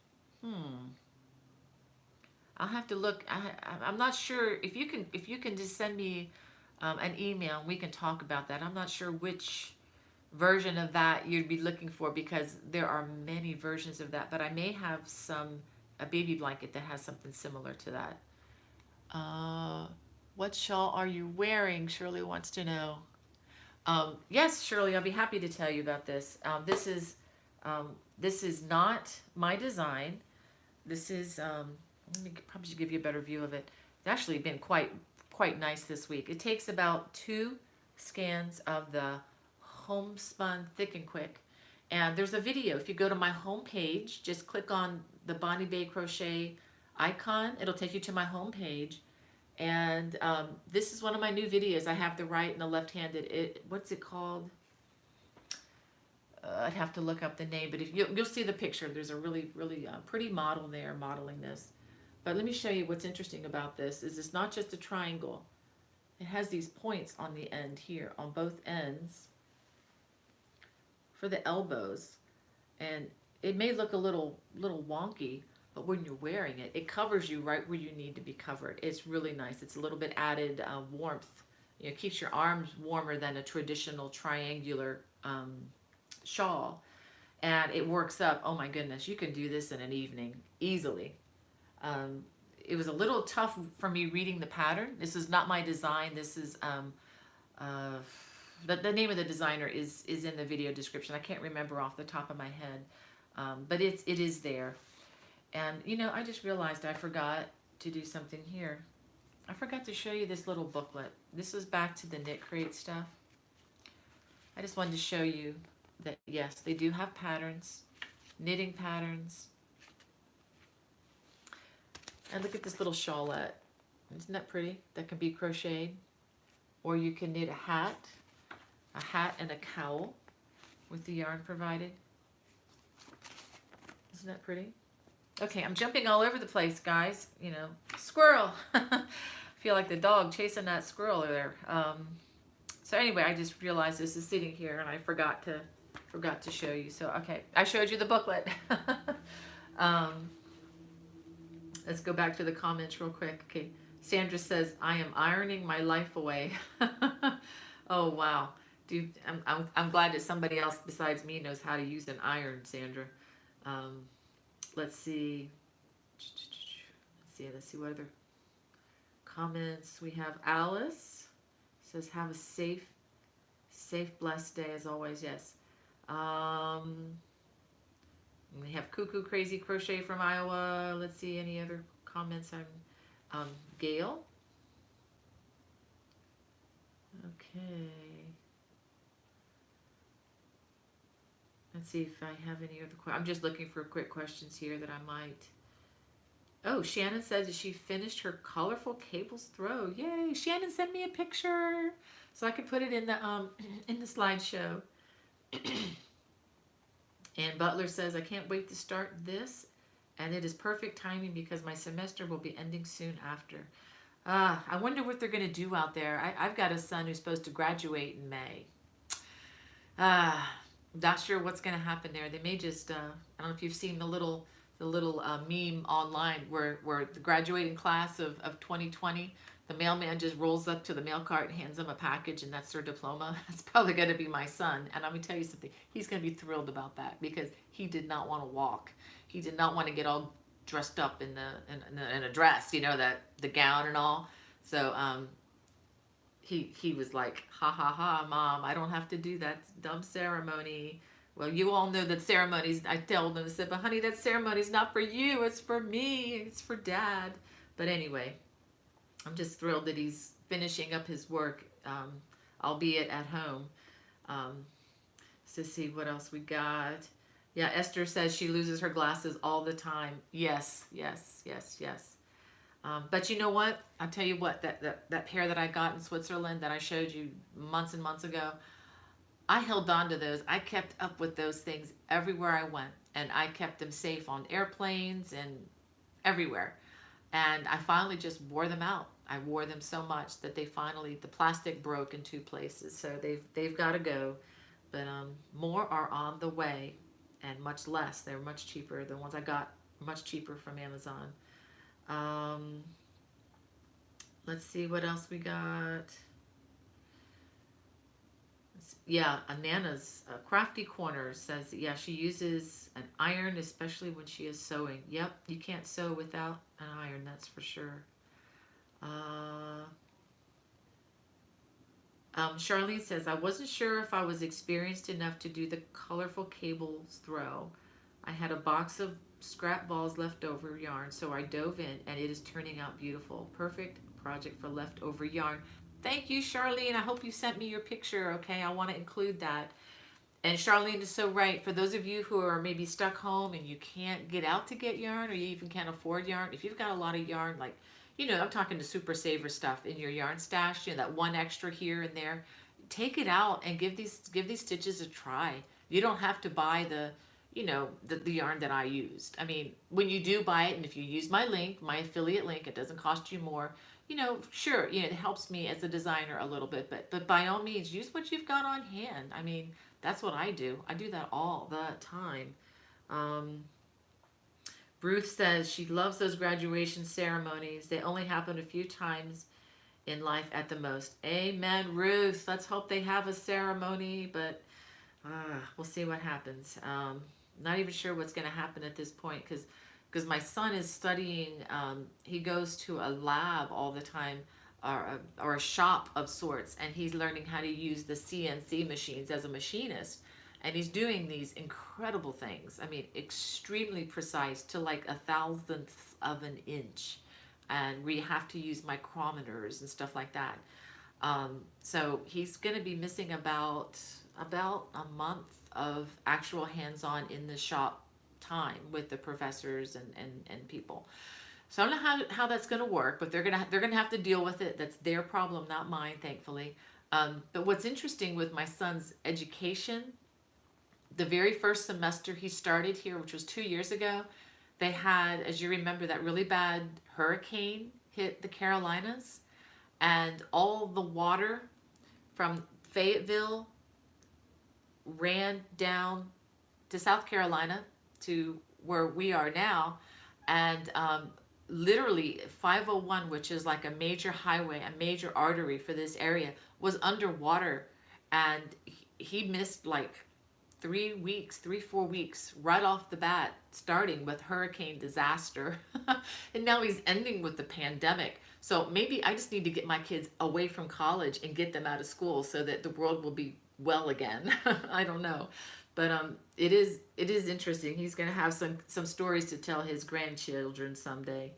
I'll have to look. I'm not sure if you can just send me an email and we can talk about that. I'm not sure which version of that you'd be looking for, because there are many versions of that, but I may have a baby blanket that has something similar to that. What shawl are you wearing? Shirley wants to know. Yes, Shirley, I'll be happy to tell you about this. This is not my design. This is, let me probably should give you a better view of it. It's actually been quite nice this week. It takes about 2 scans of the homespun thick and quick. And there's a video. If you go to my home page, just click on the Bonnie Bay Crochet icon. It'll take you to my home page. And this is one of my new videos. I have the right and the left-handed. What's it called? I'd have to look up the name, but if you'll see the picture. There's a really pretty model there modeling this. But let me show you what's interesting about this. Is it's not just a triangle. It has these points on the end here, on both ends, for the elbows. And it may look a little wonky, but when you're wearing it, it covers you right where you need to be covered. It's really nice. It's a little bit added warmth. You know, keeps your arms warmer than a traditional triangular shawl. And it works up. Oh my goodness, you can do this in an evening easily. It was a little tough for me reading the pattern. This is not my design. This is the name of the designer is in the video description. I can't remember off the top of my head, but it is there. And you know, I just realized I forgot to do something here. I forgot to show you this little booklet. This is back to the Knit Crate stuff. I just wanted to show you that yes, they do have patterns, knitting patterns. And look at this little shawlette. Isn't that pretty? That can be crocheted. Or you can knit a hat and a cowl with the yarn provided. Isn't that pretty? Okay, I'm jumping all over the place, guys. You know, squirrel. Feel like the dog chasing that squirrel there. So anyway, I just realized this is sitting here, and I forgot to show you. So okay, I showed you the booklet. Let's go back to the comments real quick. Okay, Sandra says, "I am ironing my life away." Oh wow, dude, I'm glad that somebody else besides me knows how to use an iron, Sandra. Let's see. Let's see what other comments we have. Alice says, "Have a safe, blessed day as always." Yes. We have Cuckoo Crazy Crochet from Iowa. Let's see any other comments. Gail. Okay. Let's see if I have any other questions. I'm just looking for quick questions here that I might. Oh, Shannon says that she finished her colorful cables throw. Yay! Shannon, send me a picture so I can put it in the slideshow. And Butler says, "I can't wait to start this, and it is perfect timing because my semester will be ending soon after." I wonder what they're going to do out there. I've got a son who's supposed to graduate in May. Not sure what's going to happen there. They may just, I don't know if you've seen the little meme online where the graduating class of 2020, the mailman just rolls up to the mail cart and hands them a package, and that's their diploma. It's probably going to be my son. And I'm going to tell you something. He's going to be thrilled about that because he did not want to walk. He did not want to get all dressed up in a dress, you know, the gown and all. So he was like, "Ha ha ha, Mom, I don't have to do that dumb ceremony." Well, you all know that ceremonies, I told him, I said, "But honey, that ceremony's not for you. It's for me. It's for Dad." But anyway, I'm just thrilled that he's finishing up his work, albeit at home. So see what else we got. Yeah, Esther says she loses her glasses all the time. Yes. But you know what? I'll tell you what, that pair that I got in Switzerland that I showed you months and months ago, I held on to those. I kept up with those things everywhere I went, and I kept them safe on airplanes and everywhere. And I finally just wore them out. I wore them so much that the plastic broke in 2 places. So they've got to go. But more are on the way, and much less. They're much cheaper. The ones I got much cheaper from Amazon. Let's see what else we got. Yeah, Nana's Crafty Corner says, yeah, she uses an iron, especially when she is sewing. Yep, you can't sew without an iron, that's for sure. Charlene says, I wasn't sure if I was experienced enough to do the colorful cables throw. I had a box of scrap balls leftover yarn, so I dove in and it is turning out beautiful. Perfect project for leftover yarn. Thank you, Charlene. I hope you sent me your picture, okay? I want to include that. And Charlene is so right. For those of you who are maybe stuck home and you can't get out to get yarn, or you even can't afford yarn, if you've got a lot of yarn, like, you know, I'm talking to super saver stuff in your yarn stash, you know, that one extra here and there, take it out and give these stitches a try. You don't have to buy the, you know, the yarn that I used. I mean, when you do buy it, and if you use my link, my affiliate link, it doesn't cost you more. You know, sure, you know, it helps me as a designer a little bit, but by all means, use what you've got on hand. I mean, that's what I do. I do that all the time. Um, Ruth says she loves those graduation ceremonies. They only happen a few times in life at the most. Amen, Ruth. Let's hope they have a ceremony, but we'll see what happens. Not even sure what's going to happen at this point because my son is studying. He goes to a lab all the time, or a shop of sorts, and he's learning how to use the CNC machines as a machinist, and he's doing these incredible things. I mean, extremely precise to like a thousandth of an inch, and we have to use micrometers and stuff like that. So he's going to be missing about a month of actual hands-on in the shop time with the professors and people. So I don't know how that's going to work, but they're gonna have to deal with it. That's their problem, not mine, thankfully. But what's interesting with my son's education, the very first semester he started here, which was 2 years ago, they had, as you remember, that really bad hurricane hit the Carolinas, and all the water from Fayetteville ran down to South Carolina to where we are now, and literally 501, which is like a major highway, a major artery for this area, was underwater, and he missed like 4 weeks right off the bat, starting with hurricane disaster. And now he's ending with the pandemic. So maybe I just need to get my kids away from college and get them out of school so that the world will be well again. I don't know. But it is interesting. He's going to have some stories to tell his grandchildren someday.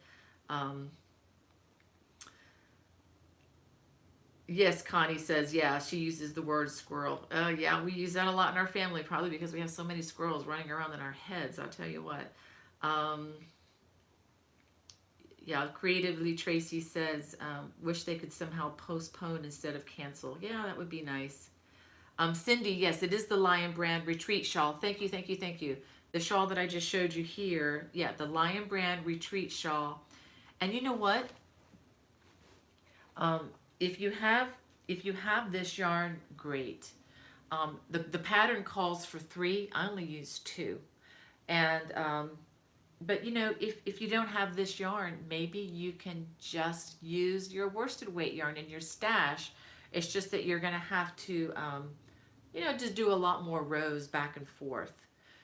Yes, Connie says, yeah, she uses the word squirrel. Yeah, we use that a lot in our family, probably because we have so many squirrels running around in our heads, I'll tell you what. Yeah, creatively, Tracy says, wish they could somehow postpone instead of cancel. Yeah, that would be nice. Cindy, yes, it is the Lion Brand Retreat shawl. Thank you, thank you, thank you. The shawl that I just showed you here, yeah, the Lion Brand Retreat shawl. And you know what? If you have this yarn, great. The pattern calls for 3. I only use 2. And but you know, if you don't have this yarn, maybe you can just use your worsted weight yarn in your stash. It's just that you're gonna have to you know, just do a lot more rows back and forth.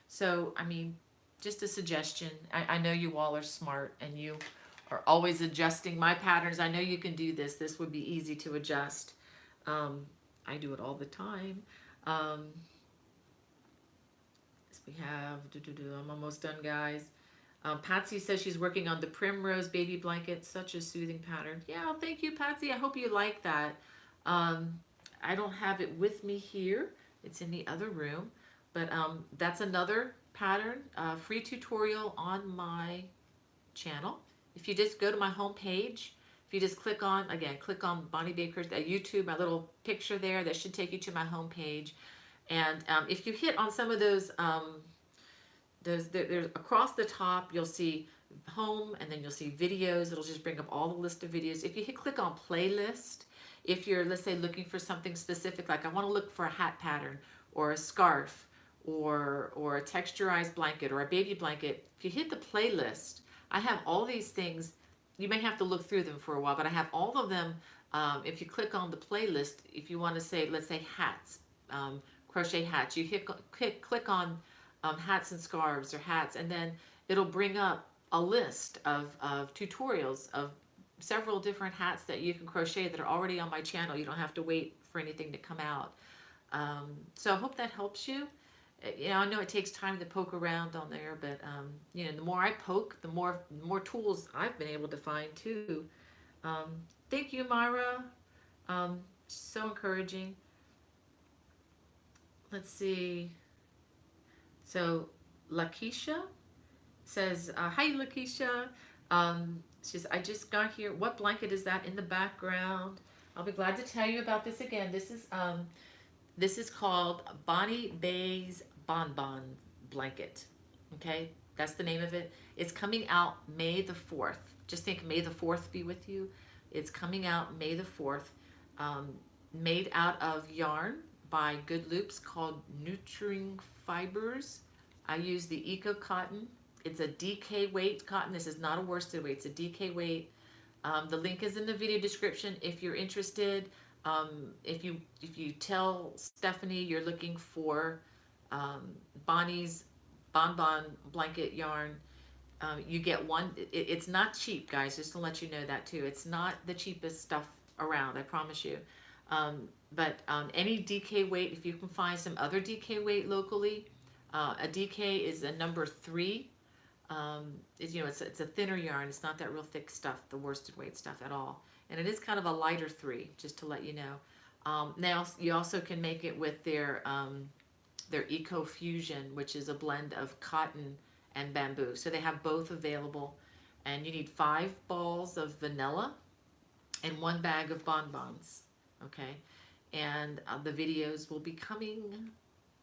So I mean, just a suggestion. I know you all are smart and you are always adjusting my patterns. I know you can do this. This would be easy to adjust. I do it all the time. We have, I'm almost done, guys. Patsy says she's working on the Primrose Baby Blanket. Such a soothing pattern. Yeah, thank you, Patsy. I hope you like that. I don't have it with me here. It's in the other room. But that's another pattern, free tutorial on my channel. If you just go to my home page, if you just click on Bonnie Bay Crochet, YouTube, my little picture there, that should take you to my home page. And if you hit on some of those, there's across the top, you'll see home, and then you'll see videos. It'll just bring up all the list of videos. If you click on playlist, if you're, let's say, looking for something specific, like I want to look for a hat pattern or a scarf or a texturized blanket or a baby blanket, if you hit the playlist, I have all these things. You may have to look through them for a while, but I have all of them. If you click on the playlist, if you want to say, let's say hats, crochet hats, you click on hats and scarves or hats, and then it'll bring up a list of tutorials of several different hats that you can crochet that are already on my channel. You don't have to wait for anything to come out. So I hope that helps you. You know, I know it takes time to poke around on there, but you know, the more I poke, the more tools I've been able to find too. Um, Thank you, Myra. So encouraging. Let's see. So Lakeisha says, "Hi, Lakeisha." She says, "I just got here. What blanket is that in the background?" I'll be glad to tell you about this again. This is called Bonnie Bay's Bonbon blanket. Okay, that's the name of it. It's coming out May the 4th. Just think, May the 4th be with you. It's coming out May the 4th. Made out of yarn by Good Loops called Nurturing Fibers. I use the Eco Cotton. It's a DK weight cotton. This is not a worsted weight. It's a DK weight. The link is in the video description if you're interested. If you tell Stephanie you're looking for Bonnie's Bonbon blanket yarn, you get one. It's not cheap, guys, just to let you know that too. It's not the cheapest stuff around, I promise you. But any DK weight, if you can find some other DK weight locally, a DK is a number 3. You know, it's a thinner yarn. It's not that real thick stuff, the worsted weight stuff at all. And it is kind of a lighter 3, just to let you know. Now you also can make it with their Eco Fusion, which is a blend of cotton and bamboo. So they have both available, and you need 5 balls of vanilla and 1 bag of bonbons. Okay, and the videos will be coming.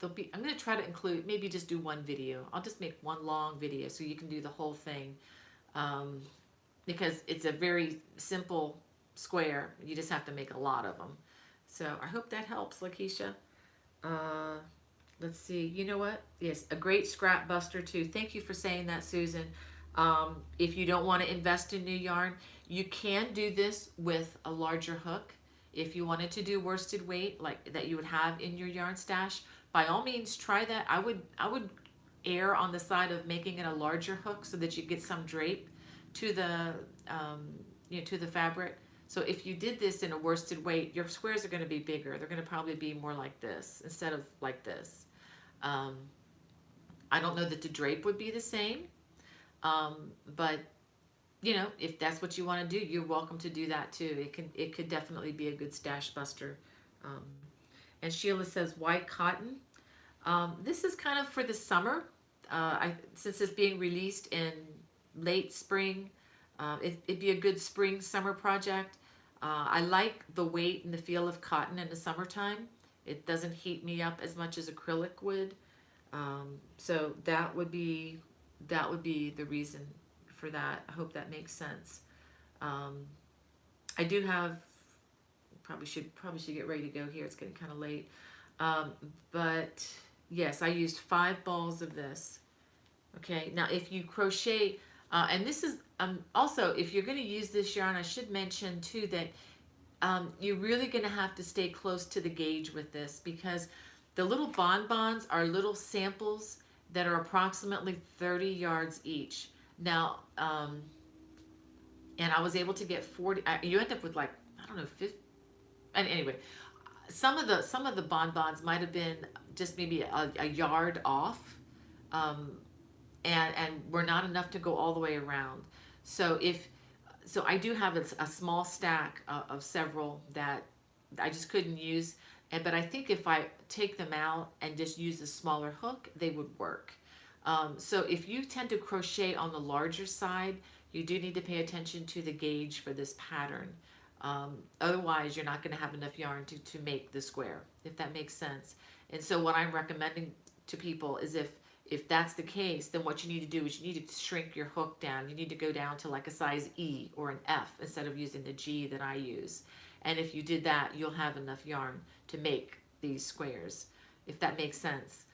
I'm going to try to include, maybe just do one video. I'll just make one long video so you can do the whole thing, because it's a very simple square. You just have to make a lot of them. So I hope that helps, Lakeisha. Let's see. You know what? Yes, a great scrap buster too. Thank you for saying that, Susan. If you don't want to invest in new yarn, you can do this with a larger hook. If you wanted to do worsted weight like that you would have in your yarn stash, by all means try that. I would err on the side of making it a larger hook so that you get some drape to the to the fabric. So if you did this in a worsted weight, your squares are going to be bigger. They're going to probably be more like this instead of like this. I don't know that the drape would be the same, but you know, if that's what you want to do, you're welcome to do that too. It could definitely be a good stash buster. And Sheila says white cotton. This is kind of for the summer. Since it's being released in late spring, it'd be a good spring summer project. I like the weight and the feel of cotton in the summertime. It doesn't heat me up as much as acrylic would. So that would be the reason for that. I hope that makes sense. I do have, probably should get ready to go here. It's getting kind of late. But yes, I used 5 balls of this. Okay, now if you crochet, and this is also, if you're going to use this yarn, I should mention too that you're really going to have to stay close to the gauge with this, because the little bonbons are little samples that are approximately 30 yards each. Now, and I was able to get 40. You end up with like, I don't know, 50. And anyway, some of the bonbons might have been just maybe a yard off, and were not enough to go all the way around. So I do have a small stack of several that I just couldn't use. But I think if I take them out and just use a smaller hook, they would work. So if you tend to crochet on the larger side, you do need to pay attention to the gauge for this pattern. Otherwise, you're not going to have enough yarn to make the square, if that makes sense. And so what I'm recommending to people is if that's the case, then what you need to do is you need to shrink your hook down. You need to go down to like a size E or an F instead of using the G that I use. And if you did that, you'll have enough yarn to make these squares, if that makes sense.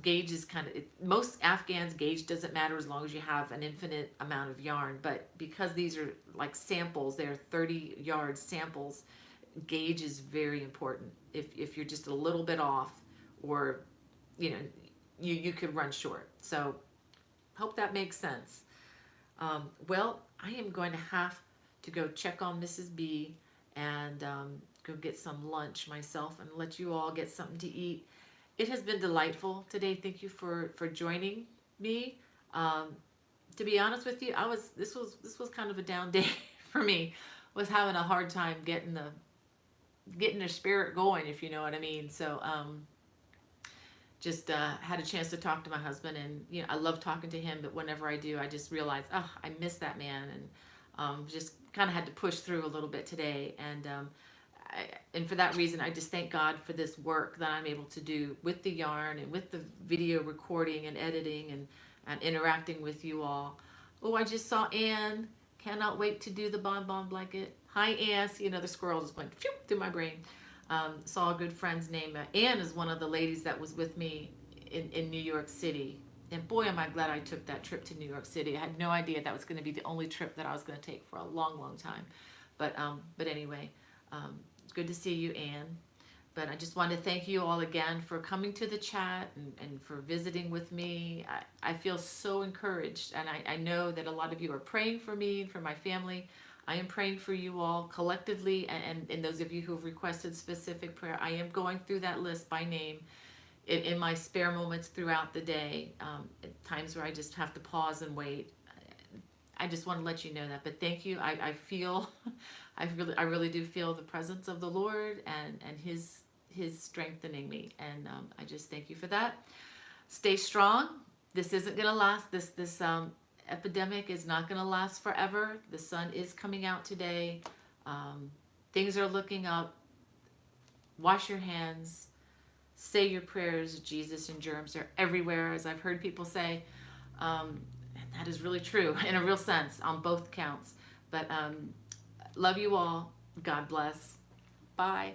Gauge is kind of, most Afghans, gauge doesn't matter as long as you have an infinite amount of yarn, but because these are like samples, they're 30 yard samples, gauge is very important. If you're just a little bit off, or you could run short. So hope that makes sense. Well, I am going to have to go check on Mrs. B and go get some lunch myself and let you all get something to eat. It has been delightful today. Thank you for joining me. To be honest with you, this was kind of a down day for me. Was having a hard time getting the spirit going, if you know what I mean. So just had a chance to talk to my husband, and I love talking to him, but whenever I do, I just realize, oh, I miss that man, and just kind of had to push through a little bit today. And for that reason, I just thank God for this work that I'm able to do with the yarn and with the video recording and editing and interacting with you all. Oh, I just saw Anne. Cannot wait to do the Bonbon blanket. Hi, Anne. See another squirrel just went phew, through my brain. Saw a good friend's name. Anne is one of the ladies that was with me in New York City. And boy, am I glad I took that trip to New York City. I had no idea that was going to be the only trip that I was going to take for a long, long time. But anyway, it's good to see you, Anne. But I just want to thank you all again for coming to the chat and for visiting with me. I feel so encouraged, and I know that a lot of you are praying for me and for my family. I am praying for you all collectively, and those of you who have requested specific prayer, I am going through that list by name in my spare moments throughout the day, at times where I just have to pause and wait. I just want to let you know that. But thank you. I feel, I really do feel the presence of the Lord and His strengthening me, and I just thank you for that. Stay strong. This isn't gonna last. This epidemic is not gonna last forever. The sun is coming out today. Things are looking up. Wash your hands. Say your prayers. Jesus and germs are everywhere, as I've heard people say. And that is really true in a real sense on both counts. But love you all. God bless. Bye.